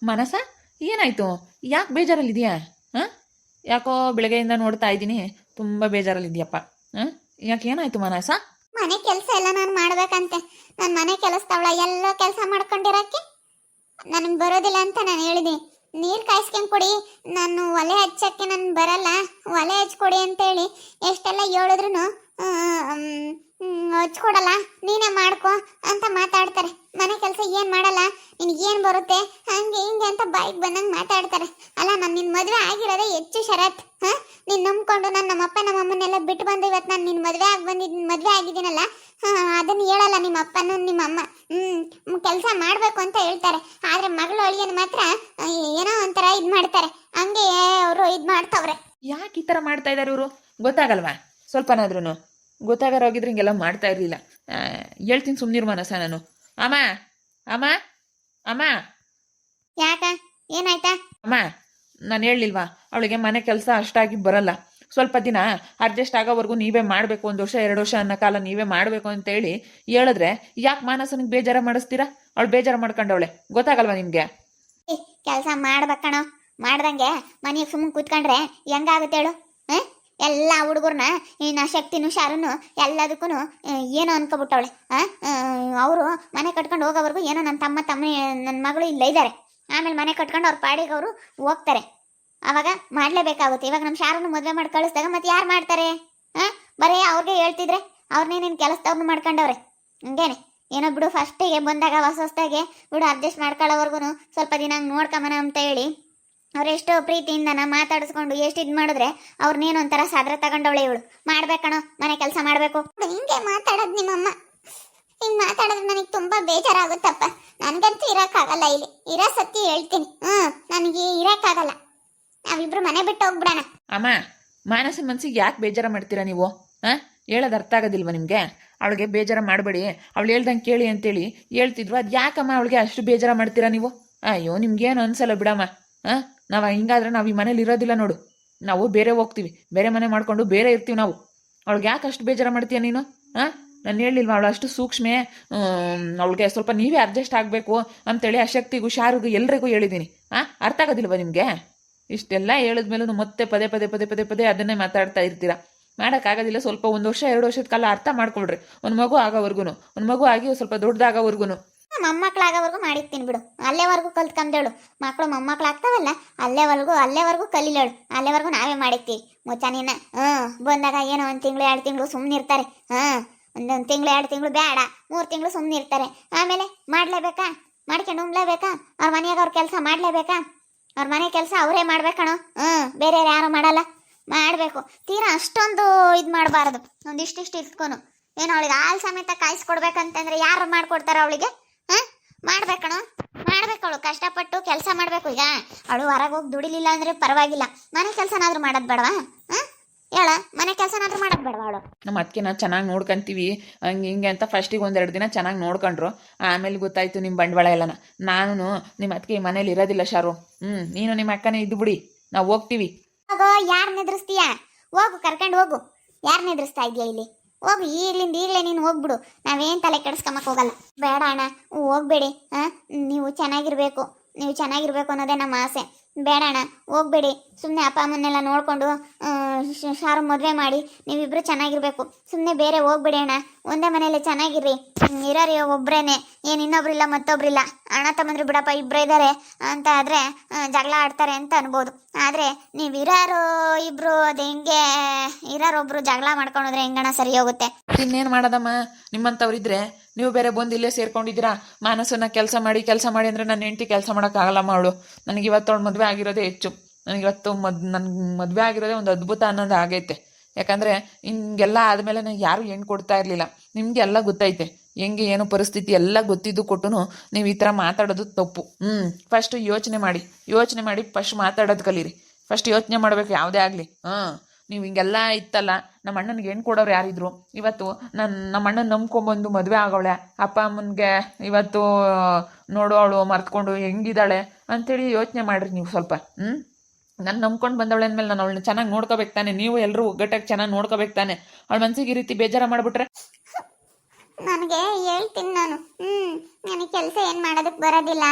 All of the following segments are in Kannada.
ಮನಸ ಏನಾಯ್ತು? ಯಾಕೆ ಬೇಜಾರಲ್ಲಿದೆಯಾ? ಹಾಂ, ಯಾಕೋ ಬೆಳಗ್ಗೆಯಿಂದ ನೋಡ್ತಾ ಇದ್ದೀನಿ ತುಂಬ ಬೇಜಾರಲ್ಲಿದೆಯಪ್ಪ. ಹಾಂ, ಯಾಕೆ ಏನಾಯ್ತು ಮನಸ? ಮನೆ ಕೆಲಸ ಎಲ್ಲ ನಾನು ಮಾಡ್ಬೇಕಂತೆ. ನನ್ನ ಮನೆ ಕೆಲಸದವಳ ಎಲ್ಲ ಕೆಲಸ ಮಾಡ್ಕೊಂಡಿರಕ್ಕೆ ನನಗೆ ಬರೋದಿಲ್ಲ ಅಂತ ನಾನು ಹೇಳಿದೆ. ನೀರು ಕಾಯಿಸ್ಕೊಂಡು ಕೊಡಿ, ನಾನು ಒಲೆ ಹಚ್ಚಕ್ಕೆ ನನ್ ಬರಲ್ಲ, ಒಲೆ ಹಚ್ಕೊಡಿ ಅಂತೇಳಿ ಎಷ್ಟೆಲ್ಲ ಹೇಳಿದ್ರು ಹಚ್ಕೊಡಲ್ಲ, ನೀನೇ ಮಾಡ್ಕೊ ಅಂತ ಮಾತಾಡ್ತಾರೆ. ಮನೆ ಕೆಲಸ ಏನು ಮಾಡಲ್ಲ, ನಿನಗೇನು ಬರುತ್ತೆ ಹಂಗೆ ಹಿಂಗೆ ಅಂತ ಬಾಯಿಗೆ ಬಂದಂಗೆ ಮಾತಾಡ್ತಾರೆ. ಅಲ್ಲ, ನಾನು ನಿನ್ನ ಮದುವೆ ಆಗಿರೋದೇ ಹೆಚ್ಚು ಶರತ್. ಹಾಂ, ನೀನು ನಂಬ್ಕೊಂಡು ನಾನು ನಮ್ಮಪ್ಪ ನಮ್ಮಮ್ಮನ್ನೆಲ್ಲ ಬಿಟ್ಟು ಬಂದು ಇವತ್ತು ನಾನು ನಿನ್ನ ಮದುವೆ ಆಗಿದ್ದೀನಲ್ಲ, ಅದನ್ನು ಹೇಳಲ್ಲ ನಿಮ್ಮ ಅಪ್ಪನೂ ನಿಮ್ಮ ಅಮ್ಮ. ಕೆಲಸ ಮಾಡಬೇಕು ಅಂತ ಹೇಳ್ತಾರೆ. ಆದರೆ ಮಗಳು ಅಳಿಯನ್ ಮಾತ್ರ ಏನೋ ಒಂಥರ ಇದು ಮಾಡ್ತಾರೆ. ಹಂಗೆ ಅವರು ಇದು ಮಾಡ್ತವ್ರೆ. ಯಾಕೆ ಈ ಥರ ಮಾಡ್ತಾ ಇದ್ದಾರೆ ಇವರು? ಗೊತ್ತಾಗಲ್ವಾ ಸ್ವಲ್ಪನಾದ್ರೂ? ಗೊತ್ತಾಗಾರ ಹೋಗಿದ್ರೆ ಹಿಂಗೆಲ್ಲ ಮಾಡ್ತಾ ಇರಲಿಲ್ಲ. ಹೇಳ್ತೀನಿ ಸುಮ್ಮನಿರು ಮನಸ ನಾನು. ಅಮ್ಮ ಅಮ್ಮ ಅಮ್ಮ. ಯಾಕ ಏನಾಯ್ತಾ? ಅಮ್ಮ, ನಾನು ಹೇಳಲಿಲ್ವಾ ಅವಳಿಗೆ ಮನೆ ಕೆಲಸ ಅಷ್ಟಾಗಿ ಬರಲ್ಲ, ಸ್ವಲ್ಪ ದಿನ ಅಡ್ಜಸ್ಟ್ ಆಗೋವರೆಗೂ ನೀವೇ ಮಾಡಬೇಕು, 1 ವರ್ಷ 2 ವರ್ಷ ಅನ್ನೋ ಕಾಲ ನೀವೇ ಮಾಡಬೇಕು ಅಂತೇಳಿ ಹೇಳಿದ್ರೆ ಯಾಕೆ ಮಾನಸನಿಗೆ ಬೇಜಾರ ಮಾಡಿಸ್ತೀರಾ? ಅವಳು ಬೇಜಾರ ಮಾಡ್ಕೊಂಡವಳೆ, ಗೊತ್ತಾಗಲ್ವಾ ನಿಮಗೆ? ಕೆಲಸ ಮಾಡ್ಬೇಕಣೋ, ಮಾಡ್ದಂಗೆ ಮನೆಗೆ ಸುಮ್ಮನೆ ಕೂತ್ಕೊಂಡ್ರೆ ಹೆಂಗಾಗುತ್ತೆ ಹೇಳು? ಎಲ್ಲ ಹುಡುಗರ್ನ ಇನ್ನು ಶಕ್ತಿನೂ ಶಾರುನು ಎಲ್ಲದಕ್ಕೂ ಏನೋ ಅನ್ಕೊಬಿಟ್ಟವಳೆ. ಅವರು ಮನೆ ಕಟ್ಕೊಂಡು ಹೋಗೋವರೆಗೂ ಏನೋ ನನ್ನ ತಮ್ಮ ನನ್ನ ಮಗಳು ಇಲ್ಲೇ ಇದ್ದಾರೆ. ಆಮೇಲೆ ಮನೆ ಕಟ್ಕೊಂಡು ಅವ್ರ ಪಾಡಿಗೆ ಅವರು ಹೋಗ್ತಾರೆ. ಅವಾಗ ಮಾಡಲೇಬೇಕಾಗುತ್ತೆ. ಇವಾಗ ನಮ್ಮ ಶಾರನ್ನು ಮದುವೆ ಮಾಡಿ ಕಳಿಸ್ದಾಗ ಮತ್ತೆ ಯಾರು ಮಾಡ್ತಾರೆ? ಬರೀ ಅವ್ರಿಗೆ ಹೇಳ್ತಿದ್ರೆ ಅವ್ರನ್ನೇನೇನು ಕೆಲಸದವ್ರನ್ನ ಮಾಡ್ಕೊಂಡವ್ರೆ. ಹಂಗೇನೆ ಏನೋ ಬಿಡು, ಫಸ್ಟಿಗೆ ಬಂದಾಗ ಹೊಸದಾಗೆ ಬಿಡು ಅಡ್ಜಸ್ಟ್ ಮಾಡ್ಕೊಳ್ಳೋವರೆಗೂ ಸ್ವಲ್ಪ ದಿನ ಹಂಗೆ ನೋಡ್ಕೊಂಬನ ಅಂತ ಹೇಳಿ ಅವರೆಷ್ಟೋ ಪ್ರೀತಿಯಿಂದನ ಮಾತಾಡಿಸ್ಕೊಂಡು ಎಷ್ಟು ಇದು ಮಾಡಿದ್ರೆ ಅವ್ರನ್ನೇನು ಒಂಥರ ಸಾದ್ರ ತಗೊಂಡವಳೆ ಇವಳು. ಮಾಡ್ಬೇಕಣೋ, ಮನೆ ಕೆಲಸ ಮಾಡಬೇಕು. ಹಿಂಗೆ ಮಾತಾಡೋದು ನಿಮ್ಮಮ್ಮ, ಹಿಂಗೆ ಮಾತಾಡೋದು ನನಗೆ ತುಂಬ ಬೇಜಾರಾಗುತ್ತಪ್ಪ. ನನಗಂತೂ ಇರೋಕ್ಕಾಗಲ್ಲ ಇಲ್ಲಿ, ಇರೋ ಸತ್ಯ ಹೇಳ್ತೀನಿ. ನನಗೆ ಇರೋಕ್ಕಾಗಲ್ಲ. ನಾವಿಬ್ರು ಮನೆ ಬಿಟ್ಟು ಹೋಗ್ಬಿಡೋಣ. ಅಮ್ಮ, ಮಾನಸನ ಮನ್ಸಿಗೆ ಯಾಕೆ ಬೇಜಾರ ಮಾಡ್ತೀರಾ ನೀವು? ಹೇಳೋದು ಅರ್ಥ ಆಗೋದಿಲ್ವ ನಿಮಗೆ? ಅವಳಿಗೆ ಬೇಜಾರ ಮಾಡಬೇಡಿ, ಅವಳು ಹೇಳ್ದಂಗೆ ಕೇಳಿ ಅಂತೇಳಿ ಹೇಳ್ತಿದ್ರು. ಅದು ಯಾಕಮ್ಮ ಅವಳಿಗೆ ಅಷ್ಟು ಬೇಜಾರ ಮಾಡ್ತೀರಾ ನೀವು? ಅಯ್ಯೋ, ನಿಮ್ಗೇನು ಅನ್ಸಲ್ಲ ಬಿಡಮ್ಮ. ನಾವು ಹಿಂಗಾದ್ರೆ ನಾವು ಈ ಮನೇಲಿ ಇರೋದಿಲ್ಲ ನೋಡು, ನಾವು ಬೇರೆ ಹೋಗ್ತೀವಿ, ಬೇರೆ ಮನೆ ಮಾಡ್ಕೊಂಡು ಬೇರೆ ಇರ್ತೀವಿ ನಾವು. ಅವಳಿಗೆ ಯಾಕೆ ಅಷ್ಟು ಬೇಜಾರ ಮಾಡ್ತೀಯ ನೀನು? ನಾನು ಹೇಳಿಲ್ವ ಅವಳು ಅಷ್ಟು ಸೂಕ್ಷ್ಮೆ, ಅವಳಿಗೆ ಸ್ವಲ್ಪ ನೀವೇ ಅಡ್ಜಸ್ಟ್ ಆಗಬೇಕು ಅಂತೇಳಿ ಅಶಕ್ತಿಗೂ ಶಾರುಗೂ ಎಲ್ರಿಗೂ ಹೇಳಿದ್ದೀನಿ. ಅರ್ಥ ಆಗೋದಿಲ್ವ ನಿಮಗೆ? ಇಷ್ಟೆಲ್ಲ ಹೇಳಿದ್ಮೇಲೂ ಮತ್ತೆ ಪದೇ ಪದೇ ಪದೇ ಪದೇ ಪದೇ ಅದನ್ನೇ ಮಾತಾಡ್ತಾ ಇರ್ತೀರಾ. ಮಾಡೋಕ್ಕಾಗೋದಿಲ್ಲ. ಸ್ವಲ್ಪ 1 ವರ್ಷ 2 ವರ್ಷದ ಕಾಲ ಅರ್ಥ ಮಾಡ್ಕೊಳ್ರಿ. ಒಂದು ಮಗು ಆಗೋವರೆಗೂ, ಒಂದು ಮಗು ಆಗಿ ಸ್ವಲ್ಪ ದೊಡ್ಡದಾಗೋವರೆಗೂ, ಮೊಮ್ಮಕ್ಕಳಾಗೋವರೆಗೂ ಮಾಡಿರ್ತೀನಿ ಬಿಡು. ಅಲ್ಲೇವರೆಗೂ ಕಲ್ತ್ಕೊಂಡೇಳು. ಮಕ್ಕಳು ಮೊಮ್ಮಕ್ಕಳಾಗ್ತಾವಲ್ಲ, ಅಲ್ಲೇವರೆಗೂ ಕಲೀಲೇಳು. ಅಲ್ಲೇವರೆಗೂ ನಾವೇ ಮಾಡಿರ್ತೀವಿ. ಮುಚ್ಚಾನಿನ ಬಂದಾಗ ಏನೋ 1 ತಿಂಗಳು 2 ತಿಂಗಳು ಸುಮ್ಮನೆ ಇರ್ತಾರೆ. ಒಂದೊಂದು ತಿಂಗಳು 2 ತಿಂಗಳು ಬೇಡ, 3 ತಿಂಗಳು ಸುಮ್ಮನೆ ಇರ್ತಾರೆ. ಆಮೇಲೆ ಮಾಡಲೇಬೇಕಾ, ಮಾಡ್ಕೊಂಡು ಉಣ್ಲೇಬೇಕಾ, ಅವ್ರ ಮನೆಯಾಗ ಅವ್ರ ಕೆಲಸ ಮಾಡಲೇಬೇಕಾ? ಅವ್ರ ಮನೆ ಕೆಲಸ ಅವರೇ ಮಾಡ್ಬೇಕಣೋ. ಬೇರೆ ಯಾರು ಮಾಡಲ್ಲ, ಮಾಡಬೇಕು. ತೀರಾ ಅಷ್ಟೊಂದು ಇದು ಮಾಡಬಾರ್ದು. ಒಂದಿಷ್ಟಿಷ್ಟು ಇಟ್ಕೊನು. ಏನು ಅವಳಿಗೆ ಹಾಲು ಸಮೇತ ಕಾಯಿಸ್ಕೊಡ್ಬೇಕಂತಂದ್ರೆ ಯಾರು ಮಾಡ್ಕೊಡ್ತಾರ ಅವಳಿಗೆ? ಮಾಡ್ಬೇಕಣ, ಮಾಡ್ಬೇಕು. ಅವಳು ಕಷ್ಟಪಟ್ಟು ಕೆಲಸ ಮಾಡಬೇಕು. ಈಗ ಅವಳು ಹೊರಗೆ ಹೋಗಿ ದುಡಿಲಿಲ್ಲ ಅಂದ್ರೆ ಪರವಾಗಿಲ್ಲ, ಮನೆ ಕೆಲಸನಾದ್ರೂ ಮಾಡೋದು ಬೇಡವಾ? ಹೇಳ, ಮನೆ ಕೆಲಸನಾದ್ರೂ ಮಾಡೋದು ಬೇಡವಾ ಅವಳು? ನಮ್ಮ ಅದಕ್ಕೆ ನಾವು ಚೆನ್ನಾಗಿ ನೋಡ್ಕೊಂತೀವಿ ಹಂಗೆ ಹಿಂಗೆ ಅಂತ ಫಸ್ಟಿಗೆ 1-2 ದಿನ ಚೆನ್ನಾಗಿ ನೋಡ್ಕೊಂಡ್ರು. ಆಮೇಲೆ ಗೊತ್ತಾಯ್ತು ನಿಮ್ಮ ಬಂಡವಾಳ ಎಲ್ಲನ. ನಾನು ನಿಮ್ಮ ಅದಕ್ಕೆ ಈ ಮನೇಲಿ ಇರೋದಿಲ್ಲ ಶಾರು. ನೀನು ನಿಮ್ಮ ಅಕ್ಕನೇ ಇದ್ದು ಬಿಡಿ, ನಾವು ಹೋಗ್ತೀವಿ. ಹೋಗೋ, ಯಾರು ನಿದ್ರಿಸ್ತೀಯಾ? ಹೋಗು, ಕರ್ಕೊಂಡು ಹೋಗು. ಯಾರು ನಿದ್ರಿಸ್ತಾ ಇದೆಯಾ ಇಲ್ಲಿ? ಹೋಗು, ಈಗಲೇ ನೀನು ಹೋಗ್ಬಿಡು. ನಾವೇನು ತಲೆ ಕೆಡಿಸ್ಕೊಂಬಕ್ಕೆ ಹೋಗಲ್ಲ. ಬೇಡ ಅಣ್ಣ, ಹೋಗ್ಬೇಡಿ. ನೀವು ಚೆನ್ನಾಗಿರ್ಬೇಕು ಅನ್ನೋದೇ ನಮ್ಮ ಆಸೆ. ಬೇಡ ಅಣ್ಣ, ಹೋಗ್ಬೇಡಿ. ಸುಮ್ಮನೆ ಅಪ್ಪ ಅಮ್ಮನ್ನೆಲ್ಲ ನೋಡಿಕೊಂಡು ಶಾರು ಮದುವೆ ಮಾಡಿ ನೀವಿಬ್ರು ಚೆನ್ನಾಗಿರ್ಬೇಕು. ಸುಮ್ಮನೆ ಬೇರೆ ಹೋಗ್ಬೇಡಿ ಅಣ್ಣ. ಒಂದೇ ಮನೇಲಿ ಚೆನ್ನಾಗಿರ್ರಿ. ಇರೋರಿ ಒಬ್ರೇನೆ, ಏನು ಇನ್ನೊಬ್ರಿಲ್ಲ ಮತ್ತೊಬ್ರಿಲ್ಲ. ಅಣ್ಣ ತಮ್ಮಂದ್ರು ಬಿಡಪ್ಪ ಇಬ್ಬರೇ ಇದ್ದಾರೆ ಅಂತ ಆದರೆ ಜಗಳ ಆಡ್ತಾರೆ ಅಂತ ಅನ್ಬೋದು. ಆದರೆ ನೀವು ಇರೋರು ಇಬ್ರು, ಅದು ಹೆಂಗೆ ಇರೋರೊಬ್ರು ಜಗಳ ಮಾಡ್ಕೊಂಡ್ರೆ ಹೆಂಗಣ್ಣ ಸರಿ ಹೋಗುತ್ತೆ? ಇನ್ನೇನು ಮಾಡೋದಮ್ಮ, ನಿಮ್ಮಂಥವ್ರಿದ್ರೆ ನೀವು ಬೇರೆ ಬಂದು ಇಲ್ಲೇ ಸೇರ್ಕೊಂಡಿದ್ದೀರಾ. ಮಾನಸನ ಕೆಲಸ ಮಾಡಿ ಅಂದರೆ ನನ್ನ ಹೆಂಡತಿ ಕೆಲಸ ಮಾಡೋಕ್ಕಾಗಲ್ಲಮ್ಮ. ಅವಳು ನನಗೆ ಇವತ್ತವಳು ಮದುವೆ ಆಗಿರೋದೇ ಹೆಚ್ಚು. ನನಗಿವತ್ತು ನನಗೆ ಮದುವೆ ಆಗಿರೋದೇ ಒಂದು ಅದ್ಭುತ ಅನ್ನೋದು ಆಗೈತೆ. ಯಾಕಂದರೆ ಹಿಂಗೆಲ್ಲ ಆದಮೇಲೆ ನನಗೆ ಯಾರೂ ಹೆಣ್ಣು ಕೊಡ್ತಾ ಇರಲಿಲ್ಲ. ನಿಮಗೆ ಎಲ್ಲ ಗೊತ್ತೈತೆ ಹೆಂಗೆ ಏನು ಪರಿಸ್ಥಿತಿ ಎಲ್ಲ ಗೊತ್ತಿದ್ದು ಕೊಟ್ಟು ನೀವು ಈ ಥರ ಮಾತಾಡೋದು ತಪ್ಪು. ಫಸ್ಟು ಯೋಚನೆ ಮಾಡಿ ಫಸ್ಟ್ ಮಾತಾಡೋದು ಕಲೀರಿ. ಫಸ್ಟ್ ಯೋಚನೆ ಮಾಡಬೇಕು ಯಾವುದೇ ಆಗಲಿ. ನೀವು ಹಿಂಗೆಲ್ಲ ಇತ್ತಲ್ಲ, ನಮ್ಮ ಅಣ್ಣನಿಗೆ ಹೆಣ್ಣು ಕೊಡೋರು ಯಾರಿದ್ರು? ಇವತ್ತು ನಮ್ಮ ಅಣ್ಣನ ನಂಬ್ಕೊಂಬಂದು ಮದುವೆ ಆಗೋಳೆ. ಅಪ್ಪ ಅಮ್ಮನಿಗೆ ಇವತ್ತು ನೋಡು ಅವಳು ಮರ್ತ್ಕೊಂಡು ಹೆಂಗಿದ್ದಾಳೆ ಅಂಥೇಳಿ ಯೋಚನೆ ಮಾಡಿರಿ ನೀವು ಸ್ವಲ್ಪ. ನಾನು ನಂಬ್ಕೊಂಡು ಬಂದವಳೆ ಅಂದಮೇಲೆ ನಾನು ಅವಳನ್ನ ಚೆನ್ನಾಗಿ ನೋಡ್ಕೋಬೇಕು ತಾನೆ. ನೀವು ಎಲ್ಲರೂ ಒಗ್ಗಟ್ಟಾಗಿ ಚೆನ್ನಾಗಿ ನೋಡ್ಕೋಬೇಕು ತಾನೆ. ಅವಳ ಮನಸ್ಸಿಗೆ ಈ ರೀತಿ ಬೇಜಾರ ಮಾಡಿಬಿಟ್ರೆ ನನಗೆ ಹೇಳ್ತೀನಿ ನಾನು. ನನಗೆ ಕೆಲಸ ಏನು ಮಾಡೋದಕ್ಕೆ ಬರೋದಿಲ್ಲ,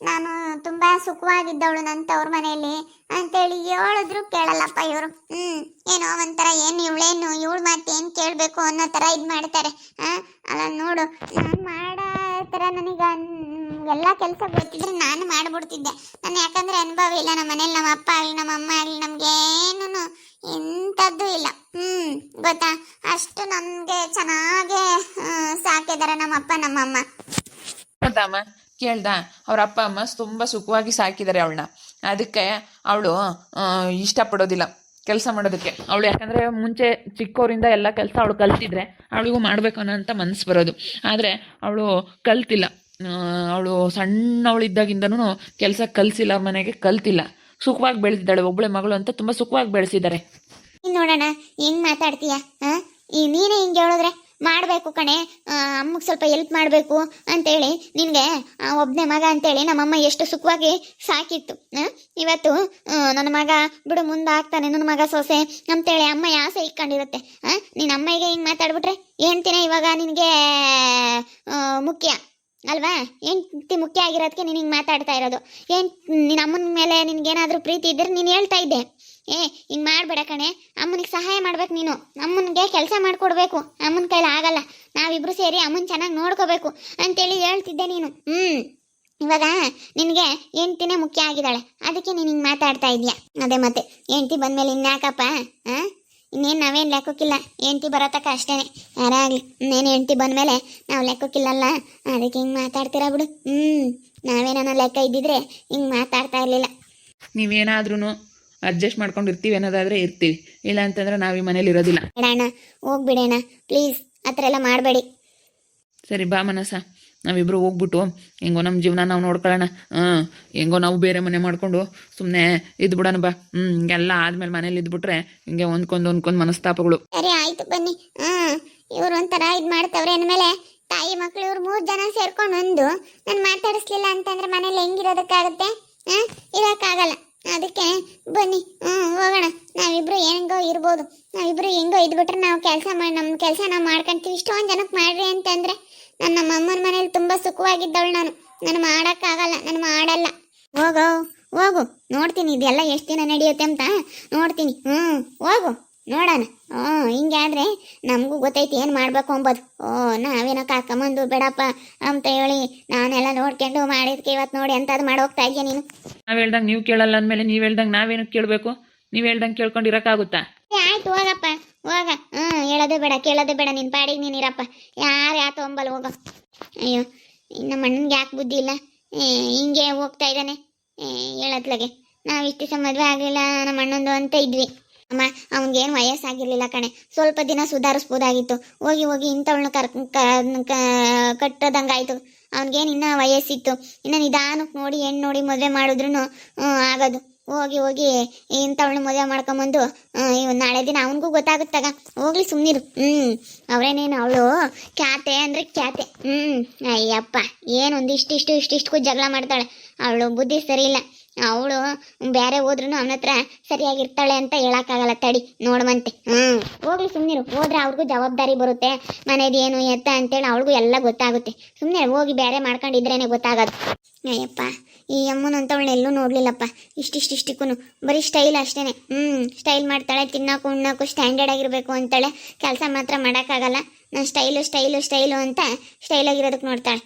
ನಾನು ತುಂಬಾ ಸುಖವಾಗಿದ್ದವಳು ನನ್ನ ತವ್ರ ಮನೆಯಲ್ಲಿ ಅಂತೇಳಿ ಹೇಳಿದ್ರು ಕೇಳಲ್ಲಪ್ಪ ಇವರು. ಏನೋ ಒಂಥರ ಏನು ಇವಳೇನು ಇವಳು ಮಾತು ಏನು ಕೇಳಬೇಕು ಅನ್ನೋ ಥರ ಇದು ಮಾಡ್ತಾರೆ. ಅಲ್ಲ ನೋಡು, ನಾನು ಮಾಡೋ ಥರ ನನಗೆ ಎಲ್ಲ ಕೆಲಸ ಗೊತ್ತಿದ್ರೆ ನಾನು ಮಾಡಿಬಿಡ್ತಿದ್ದೆ. ನಾನು ಯಾಕಂದ್ರೆ ಅನುಭವ ಇಲ್ಲ ನಮ್ಮ ಮನೇಲಿ, ನಮ್ಮ ಅಪ್ಪ ಆಗಲಿ ನಮ್ಮ ಅಮ್ಮ ಆಗಲಿ ನಮಗೇನು ಇಂಥದ್ದು ಇಲ್ಲ. ಗೊತ್ತಾ, ಅಷ್ಟು ನನಗೆ ಚೆನ್ನಾಗೇ ಸಾಕಿದ್ದಾರೆ ನಮ್ಮಪ್ಪ ನಮ್ಮಮ್ಮ. ಹೌದಮ್ಮ, ಕೇಳ್ದ ಅವ್ರ ಅಪ್ಪ ಅಮ್ಮ ತುಂಬ ಸುಖವಾಗಿ ಸಾಕಿದ್ದಾರೆ ಅವಳನ್ನ. ಅದಕ್ಕೆ ಅವಳು ಇಷ್ಟಪಡೋದಿಲ್ಲ ಕೆಲಸ ಮಾಡೋದಕ್ಕೆ. ಅವಳು ಯಾಕಂದರೆ ಮುಂಚೆ ಚಿಕ್ಕವರಿಂದ ಎಲ್ಲ ಕೆಲಸ ಅವಳು ಕಲ್ತಿದ್ರೆ ಅವಳಿಗೂ ಮಾಡಬೇಕು ಅನ್ನೋಂಥ ಮನಸ್ಸು ಬರೋದು. ಆದರೆ ಅವಳು ಕಲ್ತಿಲ್ಲ. ಅವಳು ಸಣ್ಣವಳಿದ್ದಾಗಿಂದನೂ ಕೆಲಸ ಕಲಿಸಿಲ್ಲ, ಅವ್ರ ಮನೆಗೆ ಕಲ್ತಿಲ್ಲ. ಸುಖವಾಗಿ ಬೆಳೆದಿದ್ದಾಳೆ, ಒಬ್ಬಳೆ ಮಗಳು ಅಂತ ತುಂಬ ಸುಖವಾಗಿ ಬೆಳೆಸಿದ್ದಾರೆ. ನೋಡೋಣ ಹೆಂಗ್ ಮಾತಾಡ್ತೀಯ. ನೀನೇ ಹಿಂಗೆ ಹೇಳಿದ್ರೆ ಮಾಡಬೇಕು ಕಣೆ, ಅಮ್ಮಗೆ ಸ್ವಲ್ಪ ಹೆಲ್ಪ್ ಮಾಡಬೇಕು ಅಂತೇಳಿ ನಿನಗೆ ಒಬ್ಬನೇ ಮಗ ಅಂತೇಳಿ ನಮ್ಮಮ್ಮ ಎಷ್ಟು ಸುಖವಾಗಿ ಸಾಕಿತ್ತು. ಇವತ್ತು ನನ್ನ ಮಗ ಬಿಡು ಮುಂದೆ ಆಗ್ತಾನೆ, ನನ್ನ ಮಗ ಸೊಸೆ ಅಂತೇಳಿ ಅಮ್ಮ ಆಸೆ ಇಟ್ಕೊಂಡಿರುತ್ತೆ. ನಿನ್ನ ಅಮ್ಮಗೆ ಹಿಂಗೆ ಮಾತಾಡ್ಬಿಟ್ರೆ ಹೆಂಡ್ತಿನ ಇವಾಗ ನಿನಗೆ ಮುಖ್ಯ ಅಲ್ವಾ? ಹೆಂಡ್ತಿ ಮುಖ್ಯ ಆಗಿರೋದಕ್ಕೆ ನೀನು ಹಿಂಗೆ ಮಾತಾಡ್ತಾ ಇರೋದು. ನಿನ್ನ ಅಮ್ಮನ ಮೇಲೆ ನಿನ್ಗೇನಾದರೂ ಪ್ರೀತಿ ಇದ್ದರೆ ನೀನು ಹೇಳ್ತಾ ಇದ್ದೆ, ಹಿಂಗೆ ಮಾಡಬೇಡ ಕಣೆ, ಅಮ್ಮನಿಗೆ ಸಹಾಯ ಮಾಡ್ಬೇಕು, ನೀನು ಅಮ್ಮನಿಗೆ ಕೆಲಸ ಮಾಡಿಕೊಡ್ಬೇಕು, ಅಮ್ಮನ ಕೈಲಿ ಆಗಲ್ಲ, ನಾವಿಬ್ರು ಸೇರಿ ಅಮ್ಮನ ಚೆನ್ನಾಗಿ ನೋಡ್ಕೋಬೇಕು ಅಂತೇಳಿ ಹೇಳ್ತಿದ್ದೆ ನೀನು. ಇವಾಗ ನಿನಗೆ ಹೆಂಡ್ತಿನೇ ಮುಖ್ಯ ಆಗಿದ್ದಾಳೆ, ಅದಕ್ಕೆ ನೀನು ಹಿಂಗೆ ಮಾತಾಡ್ತಾ ಇದೀಯ. ಅದೇ ಮತ್ತೆ ಹೆಂಡ್ತಿ ಬಂದಮೇಲೆ ಇನ್ಯಾಕಪ್ಪ, ಇನ್ನೇನು ನಾವೇನು ಲೆಕ್ಕಕ್ಕಿಲ್ಲ, ಹೆಂಡ್ತಿ ಬರೋತಕ್ಕ ಅಷ್ಟೇ ಯಾರಾಗಲಿ. ಇನ್ನೇನು ಹೆಂಡ್ತಿ ಬಂದಮೇಲೆ ನಾವು ಲೆಕ್ಕಕ್ಕಿಲ್ಲಲ್ಲ, ಅದಕ್ಕೆ ಹಿಂಗೆ ಮಾತಾಡ್ತೀರಾ ಬಿಡು. ನಾವೇನ ಲೆಕ್ಕ ಇದ್ದಿದ್ರೆ ಹಿಂಗೆ ಮಾತಾಡ್ತಾ ಇರಲಿಲ್ಲ. ನೀವೇನಾದ್ರೂ ಅಡ್ಜಸ್ಟ್ ಮಾಡ್ಕೊಂಡು ಇರ್ತೀವಿ ಅನ್ನೋದಾದರೆ ಇರ್ತೀವಿ, ಇಲ್ಲ ಅಂತಂದ್ರೆ ನಾವು ಈ ಮನೇಲಿ ಇರೋದಿಲ್ಲ. ಬೇಡಣ್ಣ, ಹೋಗ್ಬಿಡೋಣ ಪ್ಲೀಸ್, ಆ ಥರ ಎಲ್ಲ ಮಾಡಬೇಡಿ. ಸರಿ ಬಾ ಮನಸ, ನಾವಿಬ್ಬರು ಹೋಗ್ಬಿಟ್ಟು ಹೆಂಗೋ ನಮ್ಮ ಜೀವನ ನಾವು ನೋಡ್ಕೊಳ್ಳೋಣ. ಹೆಂಗೋ ನಾವು ಬೇರೆ ಮನೆ ಮಾಡಿಕೊಂಡು ಸುಮ್ಮನೆ ಇದ್ಬಿಡೋಣ ಬಾ. ಹಿಂಗೆಲ್ಲ ಆದ್ಮೇಲೆ ಮನೇಲಿ ಇದ್ಬಿಟ್ರೆ ಹಿಂಗೆ ಹೊಂದ್ಕೊಂಡು ಮನಸ್ತಾಪಗಳು. ಸರಿ ಆಯ್ತು ಬನ್ನಿ. ಇವ್ರು ಒಂಥರ ಇದು ಮಾಡ್ತವ್ರೆ ಅಂದಮೇಲೆ ತಾಯಿ ಮಕ್ಕಳು ಇವ್ರು 3 ಜನ ಸೇರ್ಕೊಂಡು ನಾನು ಮಾತಾಡಿಸ್ಲಿಲ್ಲ ಅಂತಂದ್ರೆ ಮನೇಲಿ ಹೆಂಗಿರೋದಕ್ಕಾಗುತ್ತೆ? ಇರೋಕ್ಕಾಗಲ್ಲ. ಅದಕ್ಕೆ ಬನ್ನಿ ಹೋಗೋಣ. ನಾವಿಬ್ರು ಹೆಂಗೋ ಇರ್ಬೋದು, ನಾವಿಬ್ರು ಹೆಂಗೋ ಇದ್ಬಿಟ್ರೆ ನಾವು ಕೆಲಸ ಮಾಡಿ ನಮ್ಮ ಕೆಲಸ ನಾವು ಮಾಡ್ಕೊಂತೀವಿ. ಇಷ್ಟೊಂದು ಜನಕ್ಕೆ ಮಾಡ್ರಿ ಅಂತಂದ್ರೆ ನಮ್ಮ ಅಮ್ಮನ ಮನೇಲಿ ತುಂಬ ಸುಖವಾಗಿದ್ದವಳು ನಾನು ಮಾಡೋಕ್ಕಾಗಲ್ಲ, ನಾನು ಮಾಡಲ್ಲ. ಹೋಗು ನೋಡ್ತೀನಿ, ಇದೆಲ್ಲ ಎಷ್ಟು ದಿನ ನಡೆಯುತ್ತೆ ಅಂತ ನೋಡ್ತೀನಿ. ಹೋಗು ನೋಡೋಣ. ಹಿಂಗೆ ಆದರೆ ನಮಗೂ ಗೊತ್ತೈತಿ ಏನು ಮಾಡಬೇಕು ಅಂಬೋದು. ನಾವೇನೋ ಕರ್ಕೊಂಬಂದು ಬೇಡಪ್ಪ ಅಂತ ಹೇಳಿ ನಾನೆಲ್ಲ ನೋಡ್ಕೊಂಡು ಮಾಡಿದ್ಕೆ ಇವತ್ತು ನೋಡಿ ಎಂಥದ್ದು ಮಾಡಿ ಹೋಗ್ತಾ ಇದೆಯಾ ನೀನು. ನಾವು ಹೇಳ್ದಂಗೆ ನೀವು ಕೇಳಲ್ಲ ಅಂದಮೇಲೆ ನೀವು ಹೇಳ್ದಂಗೆ ನಾವೇನು ಕೇಳಬೇಕು? ನೀವು ಹೇಳ್ದಂಗೆ ಕೇಳ್ಕೊಂಡಿರೋಕ್ಕಾಗುತ್ತಾ? ಆಯ್ತು ಹೋಗಪ್ಪ, ಹೋಗ. ಹೇಳೋದೇ ಬೇಡ ಕೇಳೋದೇ ಬೇಡ, ನಿನ್ನ ಪಾಡಿಗೆ ನೀನು ಇರಪ್ಪ, ಯಾರು ಯಾತು ಅಂಬಲ್ಲ, ಹೋಗ. ಅಯ್ಯೋ, ನಮ್ಮ ಅಣ್ಣನಿಗೆ ಯಾಕೆ ಬುದ್ಧಿ ಇಲ್ಲ, ಹಿಂಗೆ ಹೋಗ್ತಾ ಇದ್ದಾನೆ ಹೇಳತ್ಲಾಗೆ. ನಾವು ಇಷ್ಟು ದಿವಸ ಮದುವೆ ಆಗಲಿಲ್ಲ ನಮ್ಮ ಅಣ್ಣಂದು ಅಂತ ಇದ್ವಿ. ಅಮ್ಮ ಅವನಿಗೇನು ವಯಸ್ಸಾಗಿರ್ಲಿಲ್ಲ ಕಣೆ, ಸ್ವಲ್ಪ ದಿನ ಸುಧಾರಿಸ್ಬೋದಾಗಿತ್ತು. ಹೋಗಿ ಇಂಥವಳನ್ನ ಕಟ್ಟೋದಂಗಾಯ್ತು. ಅವ್ನಿಗೇನು ಇನ್ನೂ ವಯಸ್ಸಿತ್ತು, ಇನ್ನು ನಿಧಾನಕ್ಕೆ ನೋಡಿ ಹೆಣ್ಣು ನೋಡಿ ಮದುವೆ ಮಾಡಿದ್ರು ಆಗೋದು. ಹೋಗಿ ಇಂಥವಳನ್ನ ಮದುವೆ ಮಾಡ್ಕೊಂಬಂದು ನಾಳೆ ದಿನ ಅವನಿಗೂ ಗೊತ್ತಾಗುತ್ತಾಗ. ಹೋಗ್ಲಿ ಸುಮ್ಮನಿರು. ಅವರೇನೇನು ಅವಳು ಖ್ಯಾತೆ ಅಂದರೆ ಖ್ಯಾತೆ. ಅಯ್ಯಪ್ಪ, ಏನೊಂದು ಇಷ್ಟಿಷ್ಟು ಜಗಳ ಮಾಡ್ತಾಳೆ. ಅವಳು ಬುದ್ಧಿ ಸರಿ ಇಲ್ಲ. ಅವಳು ಬೇರೆ ಹೋದ್ರೂ ಅವನ ಹತ್ರ ಸರಿಯಾಗಿರ್ತಾಳೆ ಅಂತ ಹೇಳಕ್ಕಾಗಲ್ಲ. ತಡಿ ನೋಡುವಂತೆ. ಹೋಗ್ಲಿ ಸುಮ್ಮನಿರು. ಹೋದ್ರೆ ಅವ್ರಿಗೂ ಜವಾಬ್ದಾರಿ ಬರುತ್ತೆ, ಮನೇದು ಏನು ಎತ್ತ ಅಂತೇಳಿ ಅವಳಿಗೂ ಎಲ್ಲ ಗೊತ್ತಾಗುತ್ತೆ. ಸುಮ್ಮನೆ ಹೋಗಿ ಬೇರೆ ಮಾಡ್ಕೊಂಡಿದ್ರೇನೆ ಗೊತ್ತಾಗೋದು. ಅಯ್ಯಪ್ಪ, ಈ ಅಮ್ಮನಂತವಳನ್ನ ಎಲ್ಲೂ ನೋಡ್ಲಿಲ್ಲಪ್ಪ. ಇಷ್ಟಿಷ್ಟಕ್ಕೂ ಬರೀ ಸ್ಟೈಲ್ ಅಷ್ಟೇನೆ. ಸ್ಟೈಲ್ ಮಾಡ್ತಾಳೆ, ತಿನ್ನೋಕು ಉಣ್ಣೋಕು ಸ್ಟ್ಯಾಂಡರ್ಡ್ ಆಗಿರಬೇಕು ಅಂತಾಳೆ. ಕೆಲಸ ಮಾತ್ರ ಮಾಡೋಕ್ಕಾಗಲ್ಲ. ನಾನು ಸ್ಟೈಲು ಅಂತ ಸ್ಟೈಲಾಗಿರೋದಕ್ಕೆ ನೋಡ್ತಾಳೆ.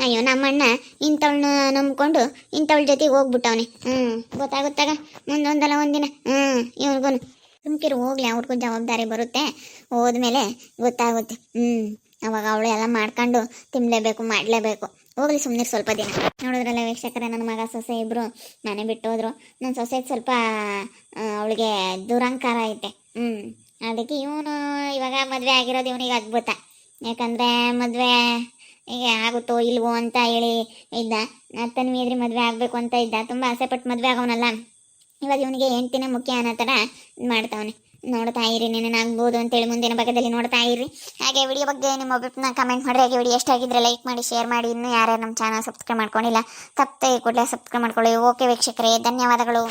ಅಯ್ಯೋ, ನಮ್ಮಣ್ಣ ಇಂಥವಳನ್ನ ನಂಬ್ಕೊಂಡು ಇಂಥವಳ ಜೊತೆಗೆ ಹೋಗ್ಬಿಟ್ಟವನೆ. ಗೊತ್ತಾಗುತ್ತಾಗ ಮುಂದೊಂದಲ್ಲ ಒಂದಿನ. ಇವ್ರಿಗೂ ಸುಮ್ಕಿರು, ಹೋಗ್ಲಿ, ಅವ್ರಿಗೂ ಜವಾಬ್ದಾರಿ ಬರುತ್ತೆ. ಹೋದ್ಮೇಲೆ ಗೊತ್ತಾಗುತ್ತೆ. ಅವಾಗ ಅವಳು ಎಲ್ಲ ಮಾಡ್ಕೊಂಡು ತಿನ್ನಲೇಬೇಕು, ಮಾಡಲೇಬೇಕು. ಹೋಗ್ಲಿ ಸುಮ್ಮನೆ ಸ್ವಲ್ಪ ದಿನ. ನೋಡಿದ್ರಲ್ಲ ವೀಕ್ಷಕರೇ, ನನ್ನ ಮಗ ಸೊಸೆ ಇಬ್ಬರು ಮನೆ ಬಿಟ್ಟು ಹೋದ್ರು. ನನ್ನ ಸೊಸೆಗೆ ಸ್ವಲ್ಪ ಅವಳಿಗೆ ದುರಂಕಾರ ಐತೆ. ಅದಕ್ಕೆ ಇವನು ಇವಾಗ ಮದುವೆ ಆಗಿರೋದು ಇವನಿಗೆ ಅದ್ಭುತ. ಯಾಕಂದರೆ ಮದುವೆ ಈಗ ಆಗುತ್ತೋ ಇಲ್ವೋ ಅಂತ ಹೇಳಿ ಇದ್ದ. ತನ್ನ ಮೀದ್ರಿ ಮದುವೆ ಆಗಬೇಕು ಅಂತ ಇದ್ದ. ತುಂಬ ಆಸೆಪಟ್ಟು ಮದುವೆ ಆಗೋನಲ್ಲ. ಇವಾಗ ಇವನಿಗೆ ಹೆಂಡ್ತಿನೇ ಮುಖ್ಯ ಅನ್ನೋ ಥರ ಮಾಡ್ತಾವನೆ. ನೋಡ್ತಾ ಇರಿ, ನೆನನಾಗ್ಬೋದು ಅಂತೇಳಿ ಮುಂದಿನ ಭಾಗದಲ್ಲಿ ನೋಡ್ತಾ ಇರಿ. ಹಾಗೆ ವಿಡಿಯೋ ಬಗ್ಗೆ ನಿಮ್ಮ ಒಬ್ಬರನ್ನ ಕಮೆಂಟ್ ಮಾಡಿರಿ. ಹಾಗೆ ವಿಡಿಯೋ ಎಷ್ಟಾಗಿದ್ರೆ ಲೈಕ್ ಮಾಡಿ, ಶೇರ್ ಮಾಡಿ. ಇನ್ನೂ ಯಾರ್ಯಾರು ನಮ್ಮ ಚಾನಲ್ ಸಬ್ಸ್ಕ್ರೈಬ್ ಮಾಡ್ಕೊಂಡಿಲ್ಲ ತಪ್ಪದೆ ಕೂಡಲೇ ಸಬ್ಸ್ಕ್ರೈಬ್ ಮಾಡ್ಕೊಳ್ಳಿ. ಓಕೆ ವೀಕ್ಷಕರೇ, ಧನ್ಯವಾದಗಳು.